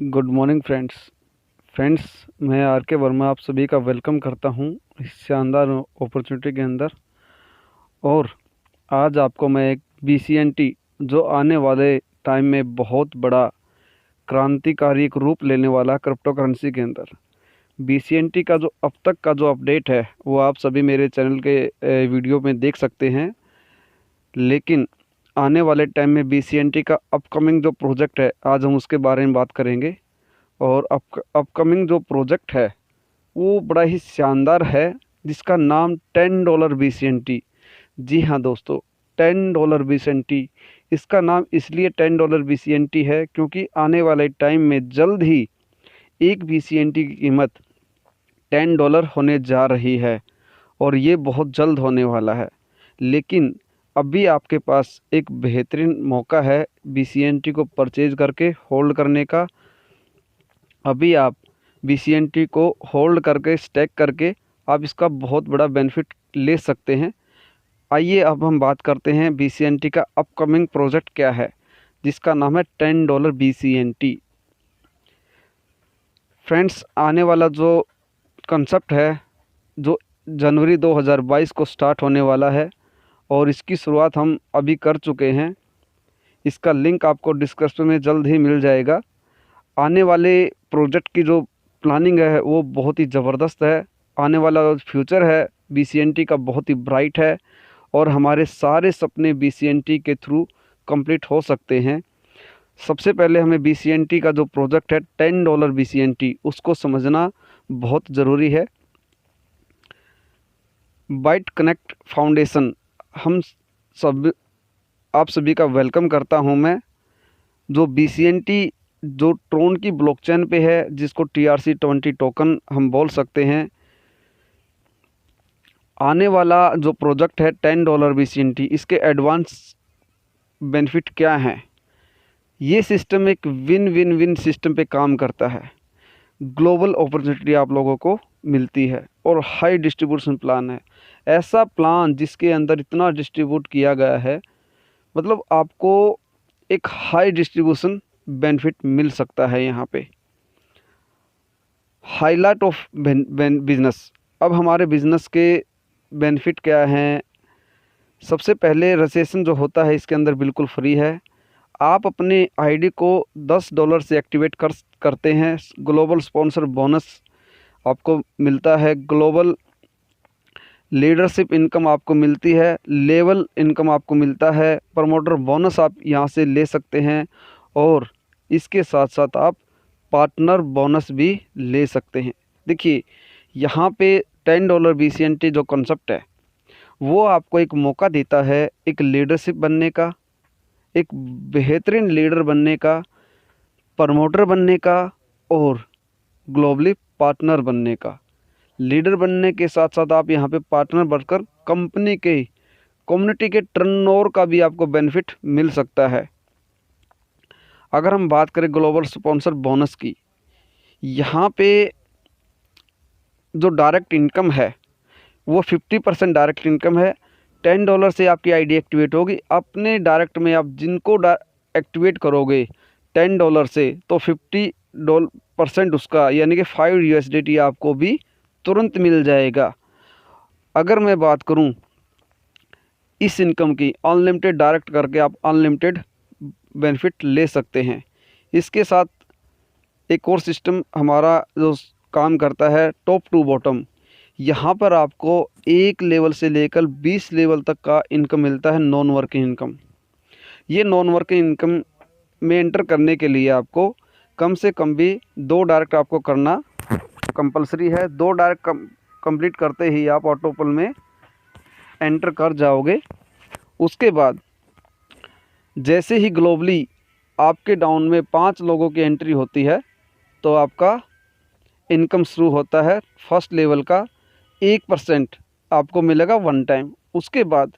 Good morning friends. मैं are के वर्मा आप सभी का वेलकम करता हूं इस शानदार अपॉर्चुनिटी के अंदर। और आज आपको मैं एक BCNT जो आने वाले टाइम में बहुत बड़ा क्रांतिकारी एक रूप लेने वाला क्रिप्टो करेंसी के अंदर BCNT का जो अब तक का जो अपडेट है वो आप सभी मेरे चैनल के वीडियो में देख सकते हैं। लेकिन आने वाले टाइम में BCNT का अपकमिंग जो प्रोजेक्ट है आज हम उसके बारे में बात करेंगे। और अपकमिंग जो प्रोजेक्ट है वो बड़ा ही शानदार है, जिसका नाम $10 BCNT। जी हाँ दोस्तों, $10 BCNT। इसका नाम इसलिए $10 BCNT है क्योंकि आने वाले टाइम में जल्द ही एक BCNT की कीमत $10 होने जा रही है और ये बहुत जल्द होने वाला है। लेकिन अभी आपके पास एक बेहतरीन मौका है BCNT को परचेज करके होल्ड करने का। अभी आप BCNT को होल्ड करके स्टैक करके आप इसका बहुत बड़ा बेनिफिट ले सकते हैं। आइए अब हम बात करते हैं BCNT का अपकमिंग प्रोजेक्ट क्या है, जिसका नाम है $10 BCNT। फ्रेंड्स, आने वाला जो कंसेप्ट है जो जनवरी 2022 को स्टार्ट होने वाला है और इसकी शुरुआत हम अभी कर चुके हैं। इसका लिंक आपको डिस्क्रिप्शन में जल्द ही मिल जाएगा। आने वाले प्रोजेक्ट की जो प्लानिंग है वो बहुत ही ज़बरदस्त है। आने वाला फ्यूचर है BCNT का बहुत ही ब्राइट है और हमारे सारे सपने BCNT के थ्रू कंप्लीट हो सकते हैं। सबसे पहले हमें BCNT का जो प्रोजेक्ट है $10 BCNT उसको समझना बहुत ज़रूरी है। बाइट कनेक्ट फाउंडेशन हम सब आप सभी का वेलकम करता हूं मैं। जो BCNT जो ट्रोन की ब्लॉकचेन पे है, जिसको TRC20 टोकन हम बोल सकते हैं। आने वाला जो प्रोजेक्ट है $10 BCNT, इसके एडवांस बेनिफिट क्या हैं? ये सिस्टम एक विन विन विन सिस्टम पे काम करता है। ग्लोबल अपॉर्चुनिटी आप लोगों को मिलती है और हाई डिस्ट्रीब्यूशन प्लान है। ऐसा प्लान जिसके अंदर इतना डिस्ट्रीब्यूट किया गया है, मतलब आपको एक हाई डिस्ट्रीब्यूशन बेनिफिट मिल सकता है यहाँ पे। Highlight of business. अब हमारे बिजनेस के बेनिफिट क्या हैं? सबसे पहले रजिस्ट्रेशन जो होता है इसके अंदर बिल्कुल फ्री है। आप अपने आईडी को $10 से एक्टिवेट करते हैं। ग्लोबल स्पॉन्सर बोनस आपको मिलता है। ग्लोबल लीडरशिप इनकम आपको मिलती है। लेवल इनकम आपको मिलता है। प्रमोटर बोनस आप यहाँ से ले सकते हैं और इसके साथ साथ आप पार्टनर बोनस भी ले सकते हैं। देखिए, यहाँ पे $10 BCNT जो कॉन्सेप्ट है वो आपको एक मौका देता है एक लीडरशिप बनने का, एक बेहतरीन लीडर बनने का, प्रमोटर बनने का और ग्लोबली पार्टनर बनने का। लीडर बनने के साथ साथ आप यहाँ पे पार्टनर बनकर कंपनी के कम्युनिटी के टर्नओवर का भी आपको बेनिफिट मिल सकता है। अगर हम बात करें ग्लोबल स्पॉन्सर बोनस की, यहाँ पे जो डायरेक्ट इनकम है वो 50% डायरेक्ट इनकम है। $10 से आपकी आईडी एक्टिवेट होगी। अपने डायरेक्ट में आप जिनको एक्टिवेट करोगे $10 से, तो 50% उसका यानी कि 5 USDT आपको भी तुरंत मिल जाएगा। अगर मैं बात करूं इस इनकम की, अनलिमिटेड डायरेक्ट करके आप अनलिमिटेड बेनिफिट ले सकते हैं। इसके साथ एक और सिस्टम हमारा जो काम करता है टॉप टू बॉटम। यहाँ पर आपको 1 लेवल से लेकर 20 लेवल तक का इनकम मिलता है, नॉन वर्किंग इनकम। ये नॉन वर्किंग इनकम में एंटर करने के लिए आपको कम से कम भी 2 डायरेक्ट आपको करना कंपलसरी है। 2 डायरेक्ट कंप्लीट करते ही आप ऑटोपल में एंटर कर जाओगे। उसके बाद जैसे ही ग्लोबली आपके डाउन में 5 लोगों की एंट्री होती है तो आपका इनकम शुरू होता है। फर्स्ट लेवल का 1% आपको मिलेगा वन टाइम। उसके बाद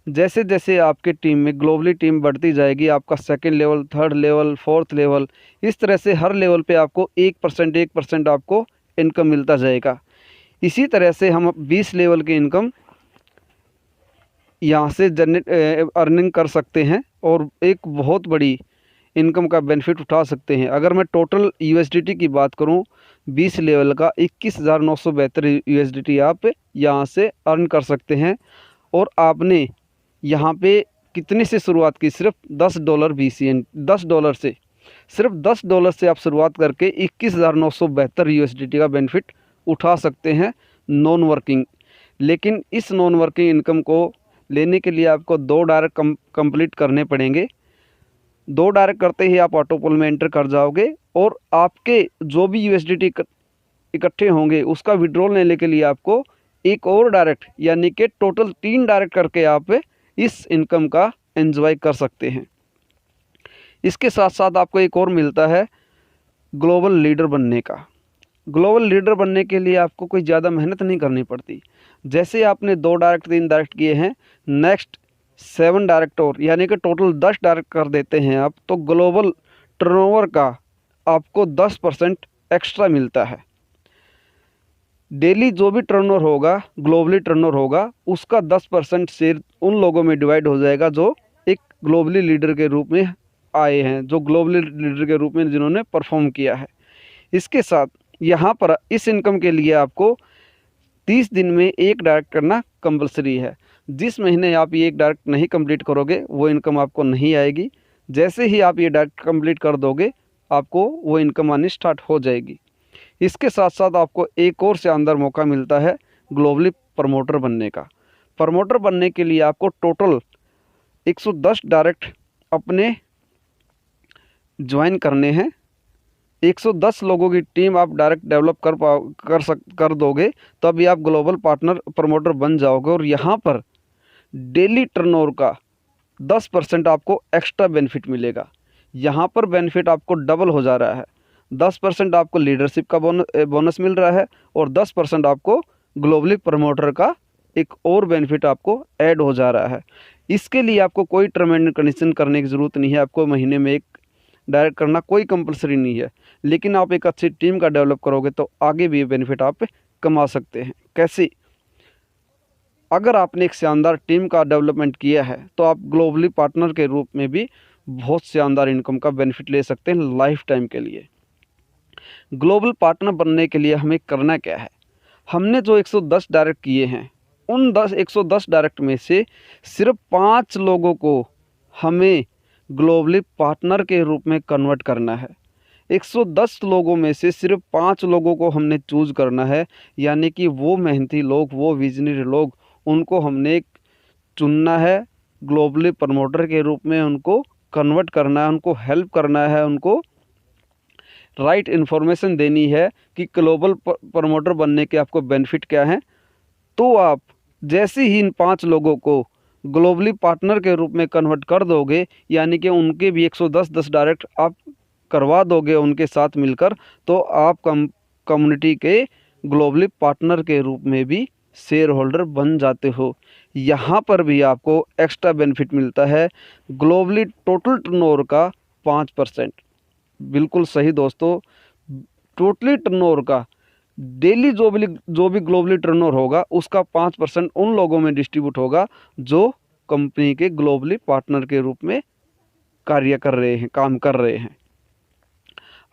जैसे जैसे आपके टीम में ग्लोबली टीम बढ़ती जाएगी, आपका second level, third level, fourth level, इस तरह से हर लेवल पे आपको 1% आपको इनकम मिलता जाएगा। इसी तरह से हम 20 लेवल की इनकम यहाँ से जनरेट अर्निंग कर सकते हैं और एक बहुत बड़ी इनकम का बेनिफिट उठा सकते हैं। अगर मैं टोटल यूएसडीटी की बात करूं, 20 लेवल का 21,972 यूएसडीटी आप यहां से अर्न कर सकते हैं। और आपने यहाँ पे कितने से शुरुआत की, सिर्फ $10 BCN, $10 से, सिर्फ $10 से आप शुरुआत करके 21,972 यूएसडीटी का बेनिफिट उठा सकते हैं नॉन वर्किंग। लेकिन इस नॉन वर्किंग इनकम को लेने के लिए आपको 2 डायरेक्ट कंप्लीट करने पड़ेंगे। 2 डायरेक्ट करते ही आप ऑटो पुल में एंटर कर जाओगे और आपके जो भी यूएसडीटी इकट्ठे होंगे उसका विड्रॉल लेने के लिए आपको एक और डायरेक्ट, यानी कि टोटल 3 डायरेक्ट करके आप इस इनकम का एंजॉय कर सकते हैं। इसके साथ साथ आपको एक और मिलता है ग्लोबल लीडर बनने का। ग्लोबल लीडर बनने के लिए आपको कोई ज़्यादा मेहनत नहीं करनी पड़ती। जैसे आपने 2 डायरेक्ट 3 डायरेक्ट किए हैं, नेक्स्ट 7 डायरेक्ट और, यानी कि टोटल 10 डायरेक्ट कर देते हैं आप, तो ग्लोबल टर्नओवर का आपको 10% एक्स्ट्रा मिलता है। डेली जो भी टर्नओवर होगा, ग्लोबली टर्नओवर होगा, उसका 10% शेयर उन लोगों में डिवाइड हो जाएगा जो एक ग्लोबली लीडर के रूप में आए हैं, जो ग्लोबली लीडर के रूप में जिन्होंने परफॉर्म किया है। इसके साथ यहाँ पर इस इनकम के लिए आपको 30 दिन में 1 डायरेक्ट करना कंपलसरी है। जिस महीने आप ये 1 डायरेक्ट नहीं कंप्लीट करोगे वो इनकम आपको नहीं आएगी। जैसे ही आप ये डायरेक्ट कंप्लीट कर दोगे आपको वो इनकम आनी स्टार्ट हो जाएगी। इसके साथ साथ आपको एक और शानदार मौका मिलता है ग्लोबली प्रमोटर बनने का। प्रमोटर बनने के लिए आपको टोटल 110 डायरेक्ट अपने ज्वाइन करने हैं। 110 लोगों की टीम आप डायरेक्ट डेवलप कर दोगे तभी आप ग्लोबल पार्टनर प्रमोटर बन जाओगे। और यहाँ पर डेली टर्नओवर का 10% आपको एक्स्ट्रा बेनिफिट मिलेगा। यहाँ पर बेनिफिट आपको डबल हो जा रहा है। 10% आपको लीडरशिप का बोनस मिल रहा है और 10% आपको ग्लोबली प्रमोटर का एक और बेनिफिट आपको ऐड हो जा रहा है। इसके लिए आपको कोई टर्म एंड कंडीशन करने की ज़रूरत नहीं है। आपको महीने में 1 डायरेक्ट करना कोई कंपलसरी नहीं है। लेकिन आप एक अच्छी टीम का डेवलप करोगे तो आगे भी ये बेनिफिट आप कमा सकते हैं। कैसे? अगर आपने एक शानदार टीम का डेवलपमेंट किया है तो आप ग्लोबली पार्टनर के रूप में भी बहुत शानदार इनकम का बेनिफिट ले सकते हैं लाइफ टाइम के लिए। ग्लोबल पार्टनर बनने के लिए हमें करना क्या है? हमने जो 110 डायरेक्ट किए हैं उन 110 डायरेक्ट में से सिर्फ 5 लोगों को हमें ग्लोबली पार्टनर के रूप में कन्वर्ट करना है। 110 लोगों में से सिर्फ 5 लोगों को हमने चूज़ करना है, यानी कि वो मेहनती लोग, वो विजनरी लोग, उनको हमने चुनना है, ग्लोबली प्रमोटर के रूप में उनको कन्वर्ट करना है, उनको हेल्प करना है, उनको राइट इन्फॉर्मेशन देनी है कि ग्लोबल प्रमोटर बनने के आपको बेनिफिट क्या हैं। तो आप जैसे ही इन 5 लोगों को ग्लोबली पार्टनर के रूप में कन्वर्ट कर दोगे, यानी कि उनके भी 110 डायरेक्ट आप करवा दोगे उनके साथ मिलकर, तो आप कम्युनिटी के ग्लोबली पार्टनर के रूप में भी शेयर होल्डर बन जाते हो। यहाँ पर भी आपको एक्स्ट्रा बेनिफिट मिलता है ग्लोबली टोटल टर्नओवर का 5%। बिल्कुल सही दोस्तों, टोटली टर्नओवर का डेली जो भी ग्लोबली टर्नओवर होगा उसका 5% उन लोगों में डिस्ट्रीब्यूट होगा जो कंपनी के ग्लोबली पार्टनर के रूप में कार्य कर रहे हैं, काम कर रहे हैं।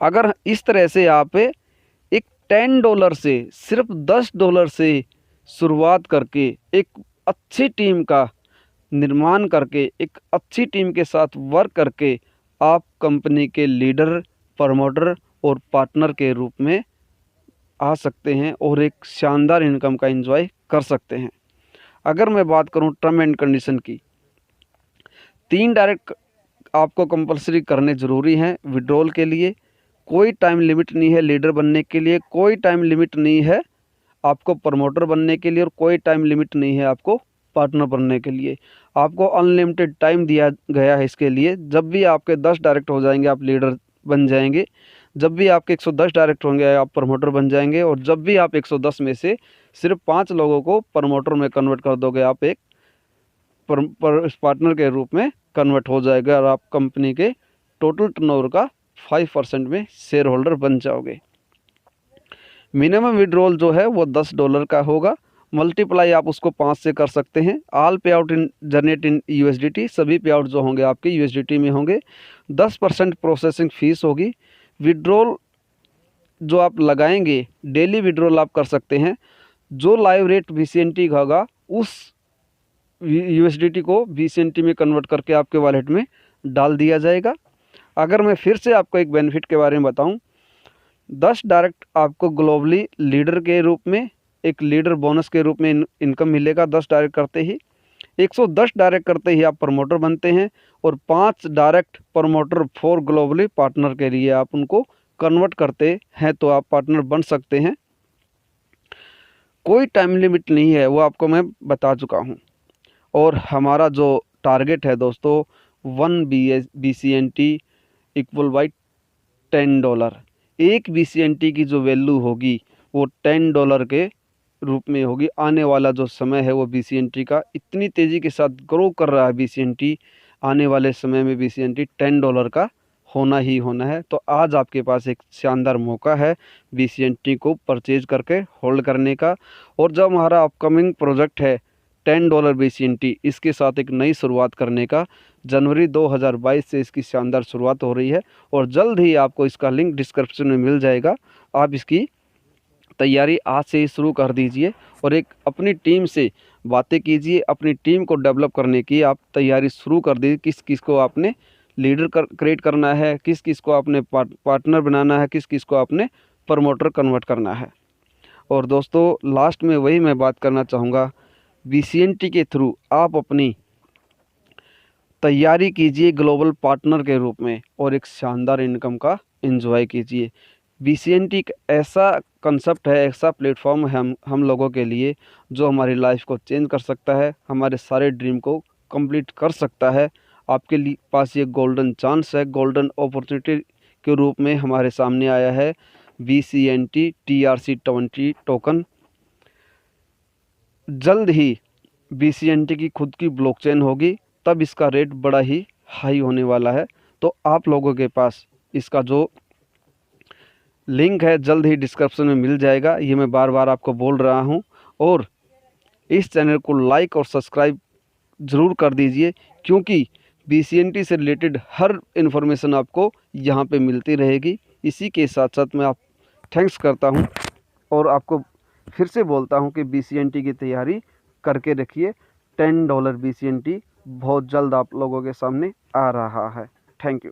अगर इस तरह से आप एक $10 से, सिर्फ $10 से शुरुआत करके एक अच्छी टीम का निर्माण करके, एक अच्छी टीम के साथ वर्क करके आप कंपनी के लीडर, प्रमोटर और पार्टनर के रूप में आ सकते हैं और एक शानदार इनकम का एंजॉय कर सकते हैं। अगर मैं बात करूं टर्म एंड कंडीशन की, 3 डायरेक्ट आपको कंपलसरी करने ज़रूरी हैं विड्रॉल के लिए। कोई टाइम लिमिट नहीं है लीडर बनने के लिए, कोई टाइम लिमिट नहीं है आपको प्रमोटर बनने के लिए, और कोई टाइम लिमिट नहीं है आपको पार्टनर बनने के लिए। आपको अनलिमिटेड टाइम दिया गया है इसके लिए। जब भी आपके 10 डायरेक्ट हो जाएंगे आप लीडर बन जाएंगे, जब भी आपके 110 डायरेक्ट होंगे आप प्रमोटर बन जाएंगे, और जब भी आप 110 में से सिर्फ 5 लोगों को प्रमोटर में कन्वर्ट कर दोगे आप एक पार्टनर के रूप में कन्वर्ट हो जाएगा और आप कंपनी के टोटल टर्नओवर का 5% में शेयर होल्डर बन जाओगे। मिनिमम विड्रॉल जो है वो $10 का होगा मल्टीप्लाई आप उसको 5 से कर सकते हैं। ऑल पे out in generate in USDT, सभी पे आउट जो होंगे आपके यूएसडीटी में होंगे। 10% प्रोसेसिंग फ़ीस होगी। विड्रॉल जो आप लगाएंगे, डेली विड्रॉल आप कर सकते हैं। जो लाइव रेट बीसीएनटी का होगा उस यूएसडीटी को बीसीएनटी में कन्वर्ट करके आपके वॉलेट में डाल दिया जाएगा। अगर मैं फिर से आपको एक बेनिफिट के बारे में बताऊं, 10 डायरेक्ट आपको ग्लोबली लीडर के रूप में, एक लीडर बोनस के रूप में इनकम मिलेगा 10 डायरेक्ट करते ही। 110 डायरेक्ट करते ही आप प्रमोटर बनते हैं, और 5 direct promoter for globally partner के लिए आप उनको कन्वर्ट करते हैं तो आप पार्टनर बन सकते हैं। कोई टाइम लिमिट नहीं है, वो आपको मैं बता चुका हूँ। और हमारा जो टारगेट है दोस्तों, 1 BCNT इक्वल बाई $10। एक BCNT की जो वैल्यू होगी वो $10 के रूप में होगी। आने वाला जो समय है वो BCNT का इतनी तेज़ी के साथ ग्रो कर रहा है, BCNT आने वाले समय में BCNT $10 का होना ही होना है। तो आज आपके पास एक शानदार मौका है BCNT को परचेज करके होल्ड करने का। और जो हमारा अपकमिंग प्रोजेक्ट है $10 BCNT, इसके साथ एक नई शुरुआत करने का, जनवरी 2022 से इसकी शानदार शुरुआत हो रही है, और जल्द ही आपको इसका लिंक डिस्क्रिप्शन में मिल जाएगा। आप इसकी तैयारी आज से ही शुरू कर दीजिए और एक अपनी टीम से बातें कीजिए। अपनी टीम को डेवलप करने की आप तैयारी शुरू कर दीजिए। किस किस को आपने लीडर क्रिएट करना है, किस किस को आपने पार्टनर बनाना है, किस किस को आपने प्रमोटर कन्वर्ट करना है। और दोस्तों लास्ट में वही मैं बात करना चाहूँगा, BCNT के थ्रू आप अपनी तैयारी कीजिए ग्लोबल पार्टनर के रूप में, और एक शानदार इनकम का एंजॉय कीजिए। BCNT एक ऐसा कंसेप्ट है, ऐसा प्लेटफॉर्म है हम लोगों के लिए, जो हमारी लाइफ को चेंज कर सकता है, हमारे सारे ड्रीम को कंप्लीट कर सकता है। आपके लिए पास ये गोल्डन चांस है, गोल्डन अपॉर्चुनिटी के रूप में हमारे सामने आया है BCNT TRC20 टोकन। जल्द ही BCNT की खुद की ब्लॉकचेन होगी, तब इसका रेट बड़ा ही हाई होने वाला है। तो आप लोगों के पास इसका जो लिंक है जल्द ही डिस्क्रिप्शन में मिल जाएगा, ये मैं बार बार आपको बोल रहा हूँ। और इस चैनल को लाइक और सब्सक्राइब ज़रूर कर दीजिए, क्योंकि BCNT से रिलेटेड हर इन्फॉर्मेशन आपको यहाँ पे मिलती रहेगी। इसी के साथ साथ मैं आप थैंक्स करता हूँ, और आपको फिर से बोलता हूँ कि BCNT की तैयारी करके रखिए। $10 BCNT बहुत जल्द आप लोगों के सामने आ रहा है। Thank you.